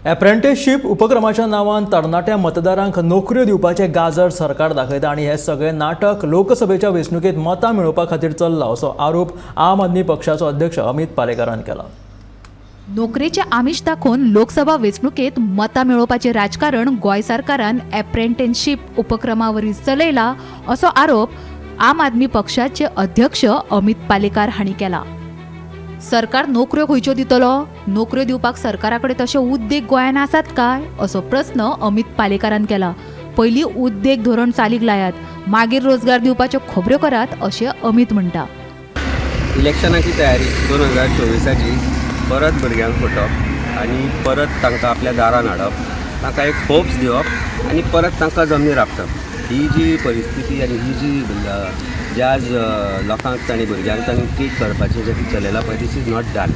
Apprenticeship उपक्रमाच्या नांवान तरणाट्या मतदारांक नोकऱ्यो दिवपाचे गाजर सरकार दाखयता आनी हे सगळे नाटक लोकसभेच्या वेंचणुकेत मतां मेळोवपा खातीर चल्ला असो आरोप आम आदमी पक्षाचो अध्यक्ष अमित पालेकरान केला. नोकरेचे आमिष दाखोवन लोकसभा वेंचणुकेत मतां मेळोवपाचें राजकारण गोंय सरकारान एप्रेंटिसशीप उपक्रमावरवीं चलयला असो आरोप आम आदमी पक्षाचे अध्यक्ष अमित पालेकार हांणी केला. सरकार नोकऱ्यो खंयच्यो दितलो? नोकऱ्यो दिवपाक सरकारा कडेन तशे उद्देग गोंयांत आसात काय असो प्रस्न अमित पालेकारान केला. पयलीं उद्देग धोरण चालीक लायात, मागीर रोजगार दिवपाच्यो खबऱ्यो करात अशें अमित म्हणटा. इलेक्शनाची तयारी 2024ची परत भुरग्यांक फटप आनी परत तांकां आपल्या दारान हाडप, तांकां एक होप्स दिवप आनी परत तांकां जमनीर आपटप. ही जी परिस्थिती आनी ही जी ज्या लोकांक तांणी भुरग्यांक तांणी ट्रीट करपाचें जें चलयलां पळय, दीस इज नॉट डन.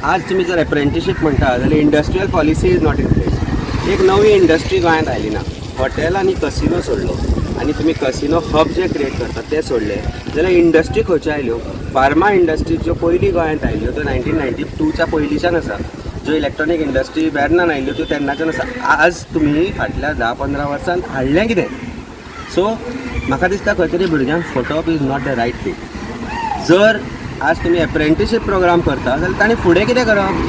आज तुमी जर एप्रेंटिसशीप म्हणटा जाल्यार industrial policy is not in place. एक नवी इंडस्ट्री गोंयांत आयली ना. हॉटेल आनी कसिनो सोडलो आनी तुमी कसिनो हब जे क्रिएट करतात ते सोडले जाल्यार इंडस्ट्री खंयच्यो आयल्यो? फार्मा इंडस्ट्री ज्यो पयलीं गोंयांत आयल्यो त्यो 1992च्या पयलींच्यान आसा. ज्यो इलेक्ट्रॉनीक इंडस्ट्री वेर्नान आयल्यो त्यो तेन्नाच्यान आसा. आज तुमी फाटल्या 10-15 वर्सांत हाडलें कितें? सो म्हाका दिसता खंय तरी भुरग्यांक फटोवप is not the right thing. जर आज तुमी एप्रेंटिसशीप प्रोग्राम करता जाल्यार ताणें फुडें कितें करप?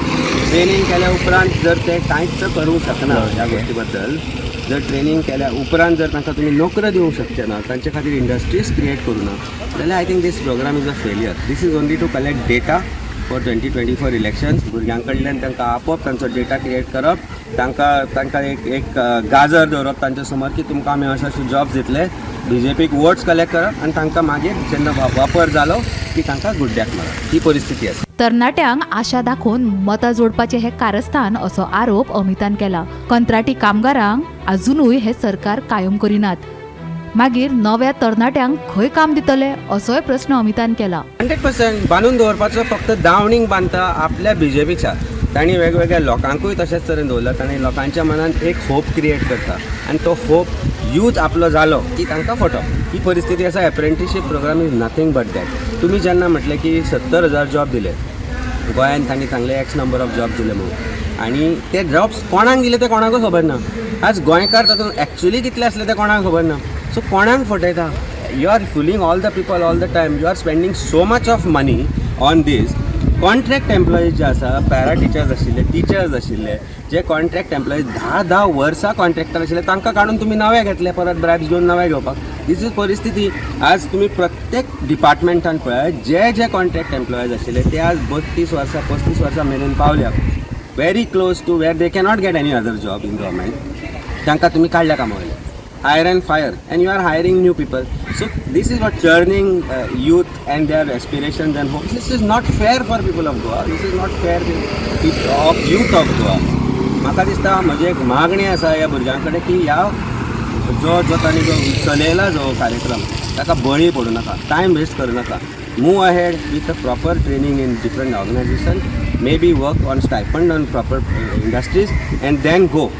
ट्रेनींग केल्या उपरांत जर ते कांयच करूंक शकना ह्या गोष्टी बद्दल, जर ट्रेनींग केल्या उपरांत जर तांकां तुमी नोकऱ्यो दिवंक शकचे ना, तांचे खातीर इंडस्ट्रीज क्रिएट करूं ना, जाल्यार I think this program is a failure. This is only to collect data for 2024 elections. भुरग्यां कडल्यान तांकां आपोवप, तांचो डेटा क्रिएट करप, तांकां एक गाजर दवरप तांचे समोर की तुमकां आमी अशे अशे जॉब्स दितले, बीजेपीक वोट्स कलेक्ट करप आनी तांकां मागीर जेन्ना वापर जालो की तांकां गुड्ड्याक मारप. ही परिस्थिती आसा. तरणाट्यांक आशा दाखोवन मतां जोडपाचें हे कारस्थान असो आरोप अमितान केला. कंत्राटी कामगारांक अजुनूय हे सरकार कायम करिनात. मागीर नव्या तरणाट्यांक खंय काम दितले असोय प्रस्न अमितान केला. 100% बांदून दवरपाचो फक्त दावणींग बांदता आपल्या बीजेपीच्या. तांणी वेगवेगळ्या लोकांकूय तशेंच तरेन दवरला. तांणी लोकांच्या मनांत एक होप क्रिएट करता आनी तो होप यूज आपलो जालो की तांकां फटोवप. ही परिस्थिती आसा. Apprenticeship program is nothing but that. तुमी जेन्ना म्हटलें की 70,000 जॉब दिले गोंयांत, तांणी सांगले एक्स नंबर ऑफ जॉब दिले म्हणून, आनी ते जॉब्स कोणाक दिले ते कोणाकूच खबर ना. आज गोंयकार तातूंत एक्चुली कितले आसले ते कोणाक खबर ना. सो कोणाक फटयता? You are fooling all the people all the time. You are spending so much of money on this. Contract employees जे आसा, पॅरा टिचर्स आशिल्ले, टिचर्स आशिल्ले, जे कॉन्ट्रॅक्ट एम्प्लॉईज 10 वर्सां कॉन्ट्रॅक्टर आशिल्ले, तांकां काडून तुमी नवे घेतले, परत ब्रायब्स घेवन नवे घेवपाक. दीस इज परिस्थिती. आज तुमी प्रत्येक डिपार्टमेंटान पळय, जे कॉन्ट्रॅक्ट एम्प्लॉईज आशिल्ले ते आज 32 वर्सां 35 वर्सां मेरेन पावल्यात, very close to where they cannot get any other job in government. तांकां तुमी काडल्या कामावयले. hire and fire, and you are hiring new people. So this is what churning youth and their aspirations and hopes. This is not fair for people of Goa. This is not fair of youth of Goa. म्हाका दिसता म्हजी एक मागणी आसा ह्या भुरग्यां कडेन की ह्या जो तांणी जो चलयला जो कार्यक्रम ताका बळी पडूं नाका, टायम वेस्ट करूं नाका. Move ahead with a proper training in different organization, maybe work on stipend on proper industries and then go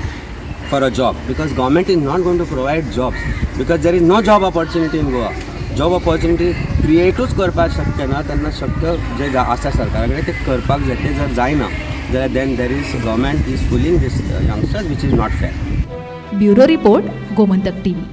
for a job, because government is not going to provide jobs, because there is no job opportunity in Goa. Job opportunity क्रिएटूच करपाक शक्य ना. तेन्ना शक्य जे आसा सरकारा कडेन ते करपाक जाय. ते जर जायना जाल्यार then there is government is fooling this youngsters, which is not fair. Bureau report, Gomantak TV.